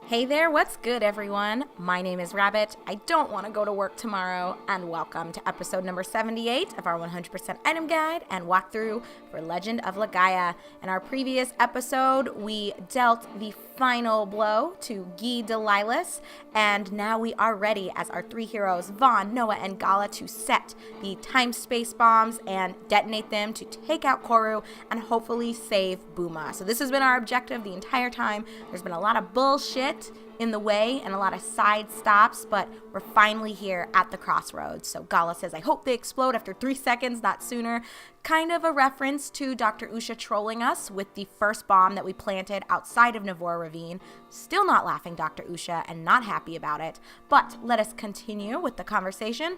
Hey there, what's good, everyone? My name is Rabbit. I don't want to go to work tomorrow, and welcome to episode number 78 of our 100% item guide and walkthrough for Legend of Legaia. In our previous episode, we dealt the final blow to Delilas, and now we are ready as our three heroes, Vaughn, Noah, and Gala, to set the time-space bombs and detonate them to take out Koru and hopefully save Buma. So this has been our objective the entire time. There's been a lot of bullshit in the way and a lot of side stops, but we're finally here at the crossroads. So Gala says, I hope they explode after 3 seconds, not sooner. Kind of a reference to Dr. Usha trolling us with the first bomb that we planted outside of Navora Ravine. Still not laughing, Dr. Usha, and not happy about it. But let us continue with the conversation.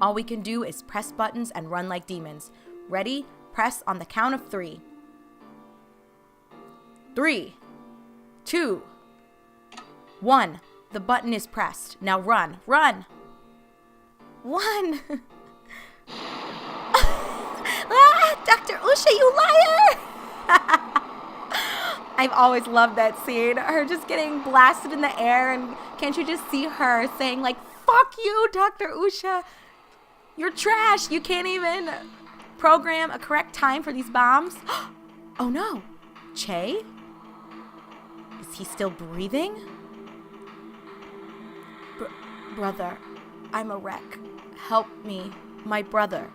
All we can do is press buttons and run like demons. Ready? Press on the count of 3. 3, 2, 1. The button is pressed. Now run. Run. 1. Dr. Usha, you liar! I've always loved that scene. Her just getting blasted in the air, and can't you just see her saying, like, fuck you, Dr. Usha. You're trash. You can't even program a correct time for these bombs. Oh no. Che? Is he still breathing? Brother, I'm a wreck. Help me, my brother.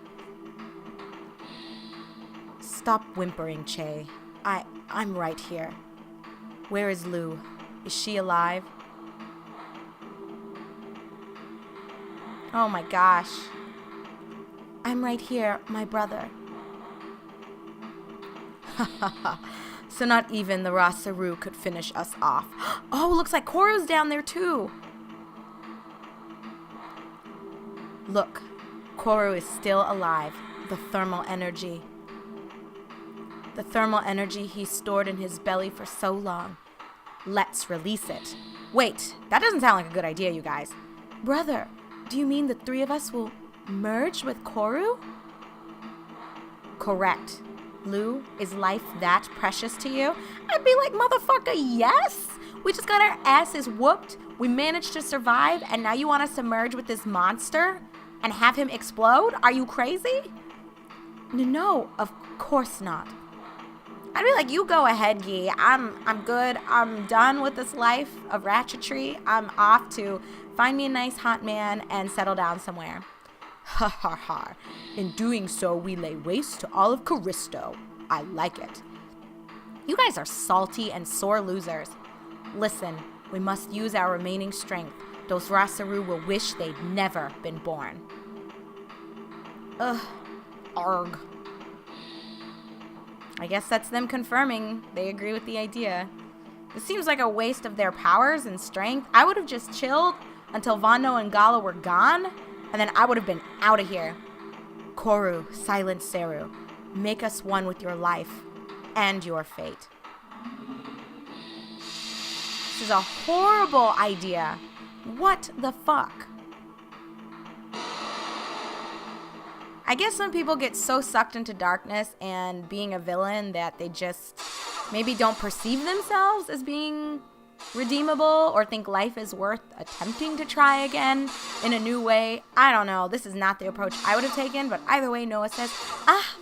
Stop whimpering, Che. I'm right here. Where is Lou? Is she alive? Oh my gosh. I'm right here, my brother. Ha ha ha. So not even the Rasaru could finish us off. Oh, looks like Koru's down there too. Look, Koru is still alive. The thermal energy. The thermal energy he stored in his belly for so long. Let's release it. Wait, that doesn't sound like a good idea, you guys. Brother, do you mean the three of us will merge with Koru? Correct. Lou, is life that precious to you? I'd be like, motherfucker, yes! We just got our asses whooped. We managed to survive, and now you want us to merge with this monster and have him explode? Are you crazy? No, of course not. I'd be like, you go ahead, Gee. I'm good. I'm done with this life of ratchetry. I'm off to find me a nice hot man and settle down somewhere. Ha ha ha. In doing so, we lay waste to all of Callisto. I like it. You guys are salty and sore losers. Listen, we must use our remaining strength. Those Rasaru will wish they'd never been born. Ugh. Arg. I guess that's them confirming they agree with the idea. It seems like a waste of their powers and strength. I would have just chilled until Vano and Gala were gone, and then I would have been out of here. Koru, silent Seru, make us one with your life and your fate. This is a horrible idea. What the fuck? I guess some people get so sucked into darkness and being a villain that they just maybe don't perceive themselves as being redeemable or think life is worth attempting to try again in a new way. I don't know. This is not the approach I would have taken, but either way, Noah says,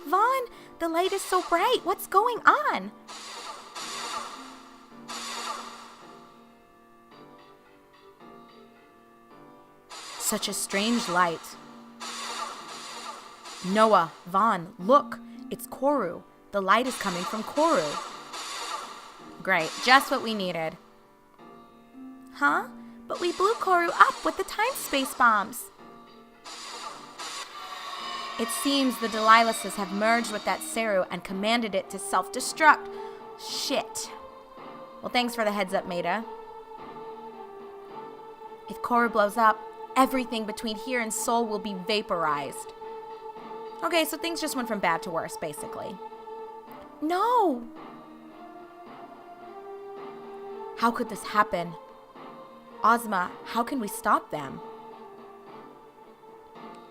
Vaughn, the light is so bright. What's going on? Such a strange light. Noah, Vaughn, look, it's Koru. The light is coming from Koru. Great, just what we needed. Huh? But we blew Koru up with the time-space bombs. It seems the Delilases have merged with that Seru and commanded it to self-destruct. Shit. Well, thanks for the heads up, Maida. If Koru blows up, everything between here and Seoul will be vaporized. Okay, so things just went from bad to worse, basically. No! How could this happen? Ozma, how can we stop them?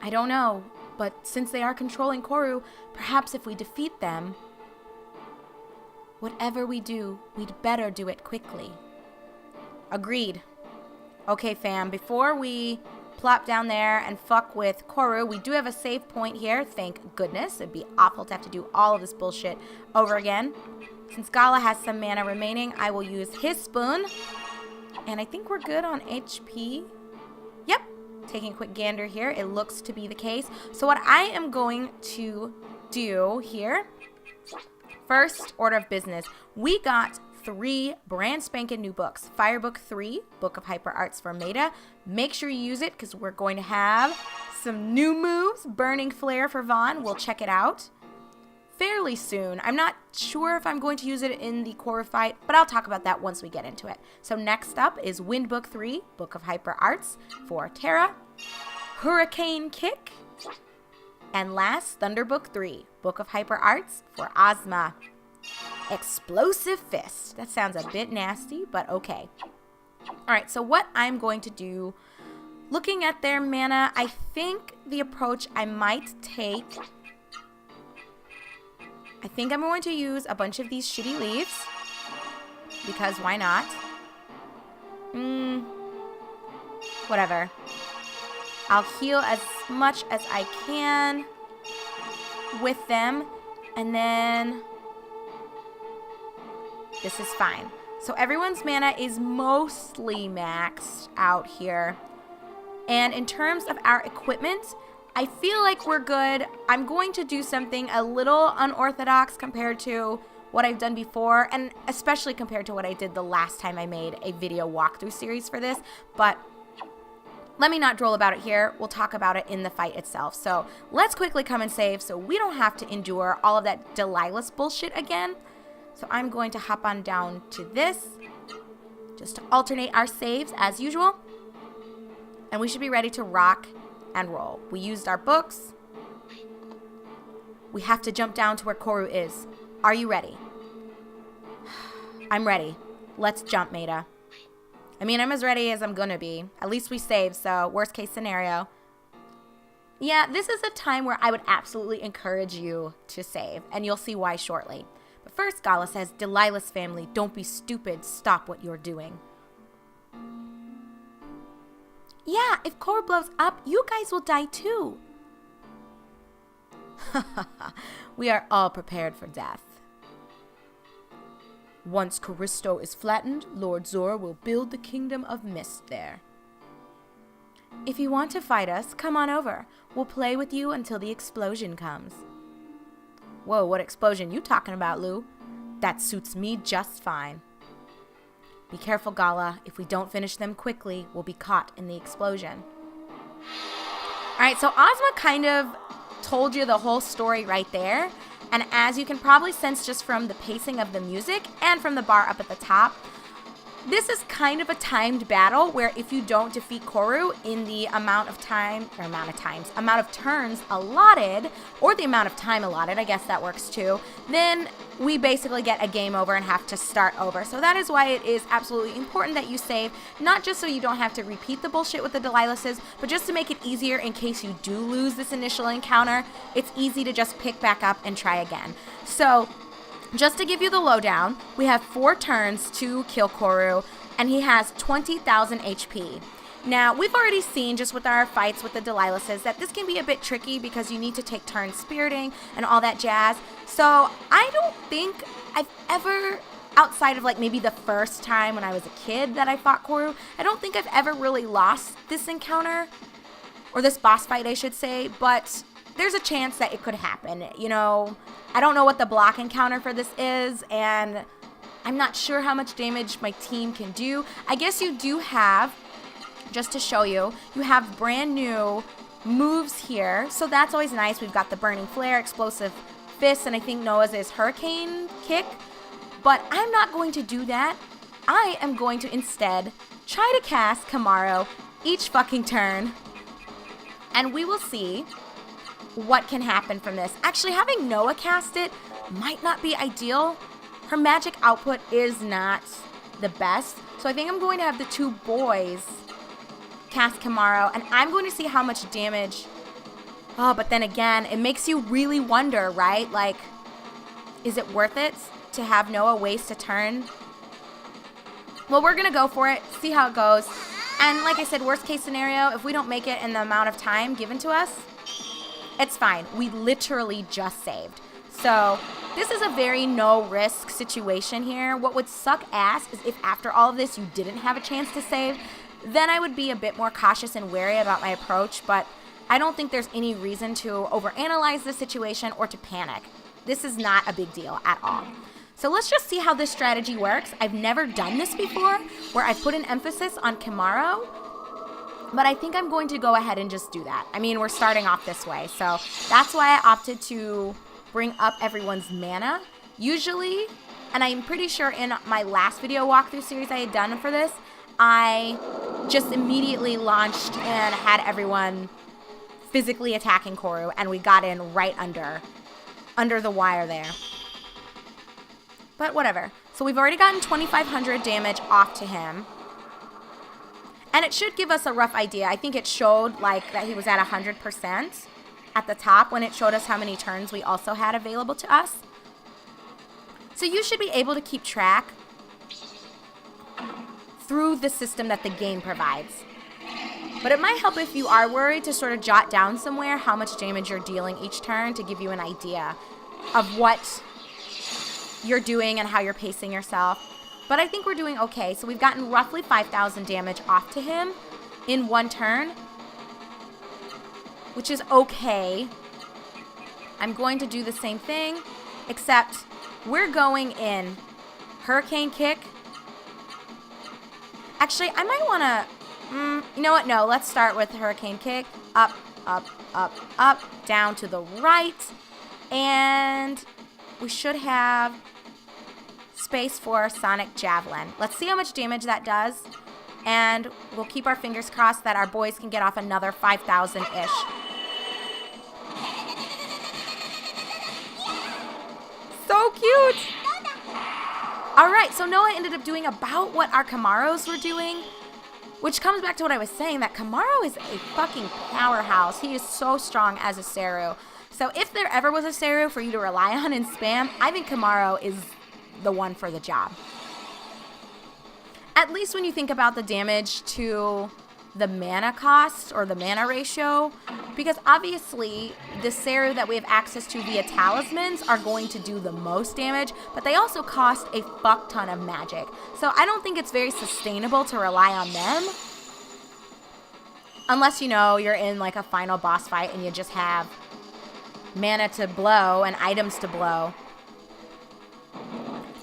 I don't know, but since they are controlling Koru, perhaps if we defeat them... Whatever we do, we'd better do it quickly. Agreed. Okay, fam, before we plop down there and fuck with Koru, we do have a save point here, thank goodness. It'd be awful to have to do all of this bullshit over again. Since Gala has some mana remaining, I will use his spoon. And I think we're good on HP. Yep, taking a quick gander here. It looks to be the case. So what I am going to do here, first order of business, we got 3 brand spanking new books. Firebook 3, Book of Hyper Arts for Meta. Make sure you use it because we're going to have some new moves. Burning Flare for Vaughn. We'll check it out fairly soon. I'm not sure if I'm going to use it in the core fight, but I'll talk about that once we get into it. So next up is Wind Book 3, Book of Hyper Arts for Terra. Hurricane Kick. And last, Thunder Book 3, Book of Hyper Arts for Ozma. Explosive Fist. That sounds a bit nasty, but okay. Alright, so what I'm going to do, looking at their mana, I think the approach I might take, I think I'm going to use a bunch of these shitty leaves, because why not? Whatever. I'll heal as much as I can with them, and then this is fine. So everyone's mana is mostly maxed out here. And in terms of our equipment, I feel like we're good. I'm going to do something a little unorthodox compared to what I've done before, and especially compared to what I did the last time I made a video walkthrough series for this. But let me not droll about it here. We'll talk about it in the fight itself. So let's quickly come and save so we don't have to endure all of that Delilas bullshit again. So I'm going to hop on down to this, just to alternate our saves as usual. And we should be ready to rock and roll. We used our books. We have to jump down to where Koru is. Are you ready? I'm ready. Let's jump, Maida. I mean, I'm as ready as I'm gonna be. At least we saved, so worst case scenario. Yeah, this is a time where I would absolutely encourage you to save, and you'll see why shortly. But first, Gala says, Delilas family, don't be stupid. Stop what you're doing. Yeah, if Koru blows up, you guys will die too. We are all prepared for death. Once Callisto is flattened, Lord Zora will build the Kingdom of Mist there. If you want to fight us, come on over. We'll play with you until the explosion comes. Whoa, what explosion you talking about, Lou? That suits me just fine. Be careful, Gala. If we don't finish them quickly, we'll be caught in the explosion. Alright, so Ozma kind of told you the whole story right there. And as you can probably sense just from the pacing of the music and from the bar up at the top, this is kind of a timed battle where if you don't defeat Koru in the amount of turns allotted, or the amount of time allotted, I guess that works too, then we basically get a game over and have to start over. So that is why it is absolutely important that you save, not just so you don't have to repeat the bullshit with the Delilases, but just to make it easier in case you do lose this initial encounter. It's easy to just pick back up and try again. So just to give you the lowdown, we have 4 turns to kill Koru, and he has 20,000 HP. Now, we've already seen just with our fights with the Delilases that this can be a bit tricky because you need to take turns spiriting and all that jazz. So I don't think I've ever, outside of like maybe the first time when I was a kid that I fought Koru, I don't think I've ever really lost this encounter, or this boss fight I should say, but there's a chance that it could happen. You know, I don't know what the block encounter for this is, and I'm not sure how much damage my team can do. I guess you do have, just to show you, you have brand new moves here, so that's always nice. We've got the Burning Flare, Explosive Fist, and I think Noah's is Hurricane Kick, but I'm not going to do that. I am going to instead try to cast Kamaro each fucking turn, and we will see what can happen from this. Actually, having Noah cast it might not be ideal. Her magic output is not the best, so I think I'm going to have the 2 boys cast Kamaro, and I'm going to see how much damage. Oh, but then again, it makes you really wonder, right? Like, is it worth it to have Noah waste a turn Well, we're going to go for it, see how it goes. And like I said, worst case scenario, if we don't make it in the amount of time given to us, it's fine. We literally just saved. So this is a very no-risk situation here. What would suck ass is if after all of this you didn't have a chance to save, then I would be a bit more cautious and wary about my approach, but I don't think there's any reason to overanalyze the situation or to panic. This is not a big deal at all. So let's just see how this strategy works. I've never done this before, where I've put an emphasis on Kimaro, but I think I'm going to go ahead and just do that. I mean, we're starting off this way, so that's why I opted to bring up everyone's mana. Usually, and I'm pretty sure in my last video walkthrough series I had done for this, I just immediately launched and had everyone physically attacking Koru, and we got in right under the wire there. But whatever. So we've already gotten 2,500 damage off to him. And it should give us a rough idea. I think it showed like that he was at 100% at the top when it showed us how many turns we also had available to us. So you should be able to keep track through the system that the game provides. But it might help if you are worried to sort of jot down somewhere how much damage you're dealing each turn to give you an idea of what you're doing and how you're pacing yourself. But I think we're doing okay. So we've gotten roughly 5,000 damage off to him in one turn, which is okay. I'm going to do the same thing, except we're going in Hurricane Kick. Actually, I might want to, you know what? No, let's start with Hurricane Kick. Up, up, up, up, down to the right. And we should have space for Sonic Javelin. Let's see how much damage that does. And we'll keep our fingers crossed that our boys can get off another 5,000-ish. So cute! Alright, so Noah ended up doing about what our Kamaros were doing, which comes back to what I was saying, that Kamaro is a fucking powerhouse. He is so strong as a Seru. So if there ever was a Seru for you to rely on and spam, I think Kamaro is the one for the job. At least when you think about the damage to the mana cost or the mana ratio, because obviously the Seru that we have access to via talismans are going to do the most damage, but they also cost a fuck ton of magic. So I don't think it's very sustainable to rely on them. Unless, you know, you're in like a final boss fight and you just have mana to blow and items to blow.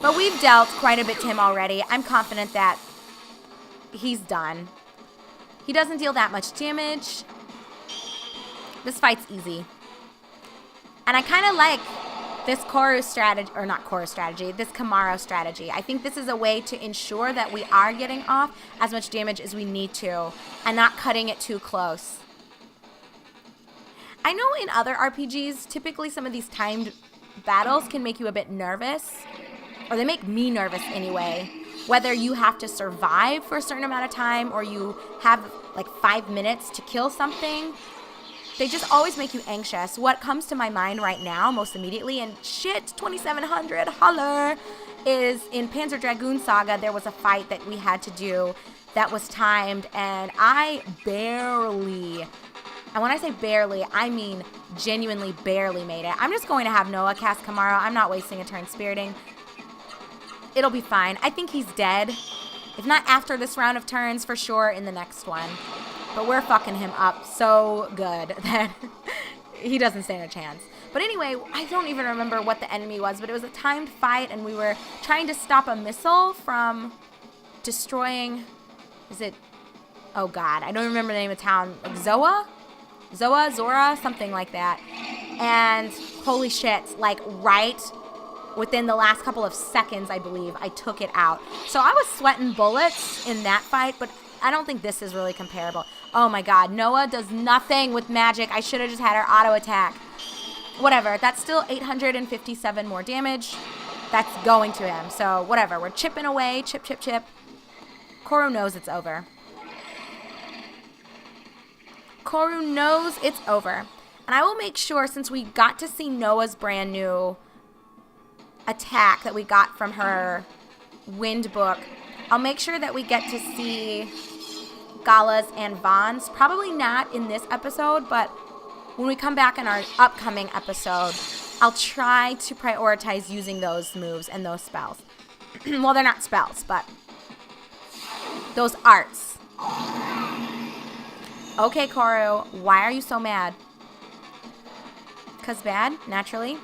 But we've dealt quite a bit to him already. I'm confident that he's done. He doesn't deal that much damage. This fight's easy. And I kind of like this Koru strategy, or not Koru strategy, this Kamaro strategy. I think this is a way to ensure that we are getting off as much damage as we need to and not cutting it too close. I know in other RPGs, typically some of these timed battles can make you a bit nervous. Or they make me nervous anyway. Whether you have to survive for a certain amount of time or you have like 5 minutes to kill something, they just always make you anxious. What comes to my mind right now most immediately, and shit, 2700, holler, is in Panzer Dragoon Saga, there was a fight that we had to do that was timed, and I barely, and when I say barely, I mean genuinely barely made it. I'm just going to have Noah cast Kamaro. I'm not wasting a turn spiriting. It'll be fine. I think he's dead. If not after this round of turns, for sure in the next one. But we're fucking him up so good that he doesn't stand a chance. But anyway, I don't even remember what the enemy was, but it was a timed fight, and we were trying to stop a missile from destroying, is it, oh god, I don't remember the name of the town, like Zora, something like that. And holy shit, like right within the last couple of seconds, I believe, I took it out. So I was sweating bullets in that fight, but I don't think this is really comparable. Oh my god, Noah does nothing with magic. I should have just had her auto attack. Whatever, that's still 857 more damage. That's going to him, so whatever. We're chipping away, chip, chip, chip. Koru knows it's over. Koru knows it's over. And I will make sure, since we got to see Noah's brand new attack that we got from her wind book, I'll make sure that we get to see Gala's and Vaughn's. Probably not in this episode, but when we come back in our upcoming episode, I'll try to prioritize using those moves and those spells. Well, they're not spells, but those arts. Okay, Koru, why are you so mad? 'Cause bad, naturally.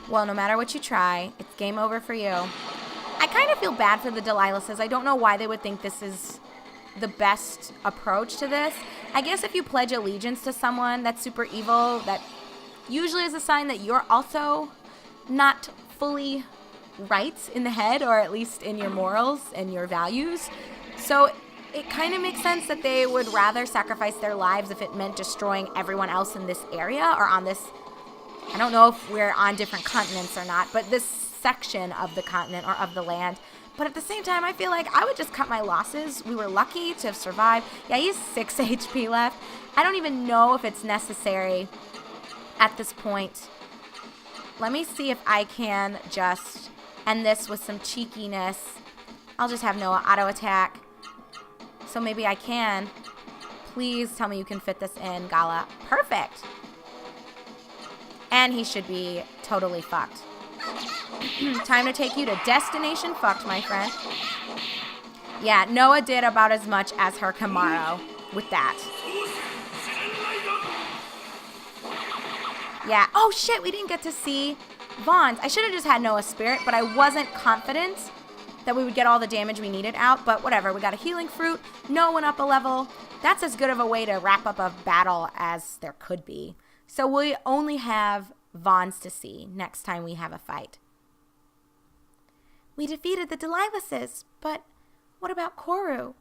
Well, no matter what you try, it's game over for you. I kind of feel bad for the Delilases. I don't know why they would think this is the best approach to this. I guess if you pledge allegiance to someone that's super evil, that usually is a sign that you're also not fully right in the head, or at least in your morals and your values. So it kind of makes sense that they would rather sacrifice their lives if it meant destroying everyone else in this area, or on this, I don't know if we're on different continents or not, but this section of the continent or of the land. But at the same time, I feel like I would just cut my losses. We were lucky to have survived. Yeah, he has 6 HP left. I don't even know if it's necessary at this point. Let me see if I can just end this with some cheekiness. I'll just have Noah auto attack. So maybe I can. Please tell me you can fit this in, Gala. Perfect. And he should be totally fucked. Time to take you to destination fucked, my friend. Yeah, Noah did about as much as her Kamaro with that. Yeah. Oh, shit, we didn't get to see Vaughn's. I should have just had Noah's spirit, but I wasn't confident that we would get all the damage we needed out. But whatever, we got a healing fruit. Noah went up a level. That's as good of a way to wrap up a battle as there could be. So we only have Vaughn's to see next time we have a fight. We defeated the Delilases, but what about Koru?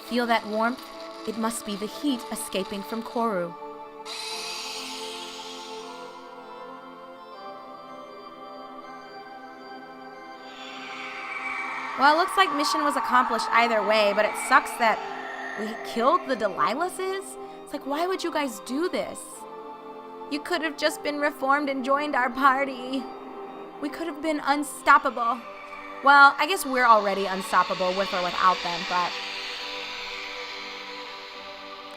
Feel that warmth? It must be the heat escaping from Koru. Well, it looks like mission was accomplished either way, but it sucks that we killed the Delilases. It's like, why would you guys do this? You could have just been reformed and joined our party. We could have been unstoppable. Well, I guess we're already unstoppable with or without them, but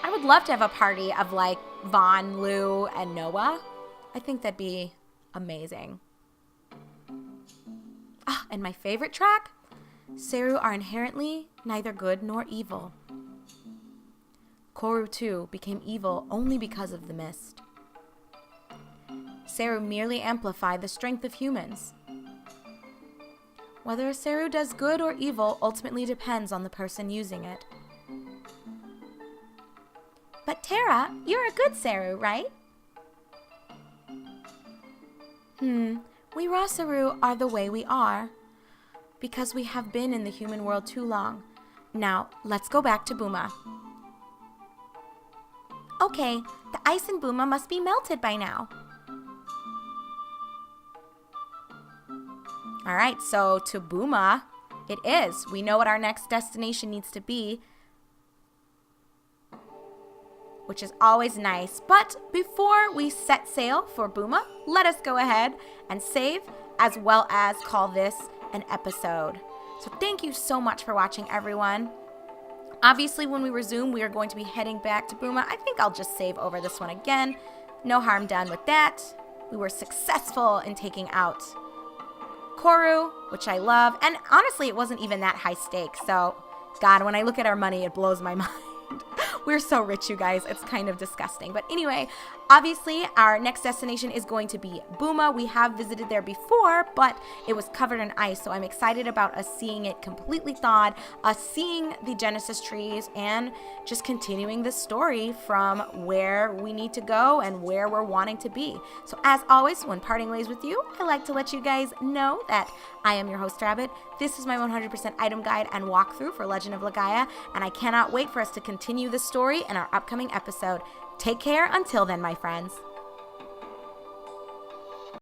I would love to have a party of like Vaughn, Lou, and Noah. I think that'd be amazing. Ah, and my favorite track? Seru are inherently neither good nor evil. Koru, too, became evil only because of the mist. Seru merely amplified the strength of humans. Whether a Seru does good or evil ultimately depends on the person using it. But Terra, you're a good Seru, right? We Rasaru are the way we are, because we have been in the human world too long. Now, let's go back to Buma. Okay, the ice in Buma must be melted by now. All right, so to Buma, it is. We know what our next destination needs to be, which is always nice. But before we set sail for Buma, let us go ahead and save, as well as call this an episode. So thank you so much for watching, everyone. Obviously, when we resume, we are going to be heading back to Buma. I think I'll just save over this one again. No harm done with that. We were successful in taking out Koru, which I love. And honestly, it wasn't even that high stakes. So, God, when I look at our money, it blows my mind. We're so rich, you guys. It's kind of disgusting. But anyway, obviously, our next destination is going to be Buma. We have visited there before, but it was covered in ice. So I'm excited about us seeing it completely thawed, us seeing the Genesis trees, and just continuing the story from where we need to go and where we're wanting to be. So as always, when parting ways with you, I like to let you guys know that I am your host, Rabbit. This is my 100% item guide and walkthrough for Legend of Legaia, and I cannot wait for us to continue the story in our upcoming episode. Take care until then, my friends.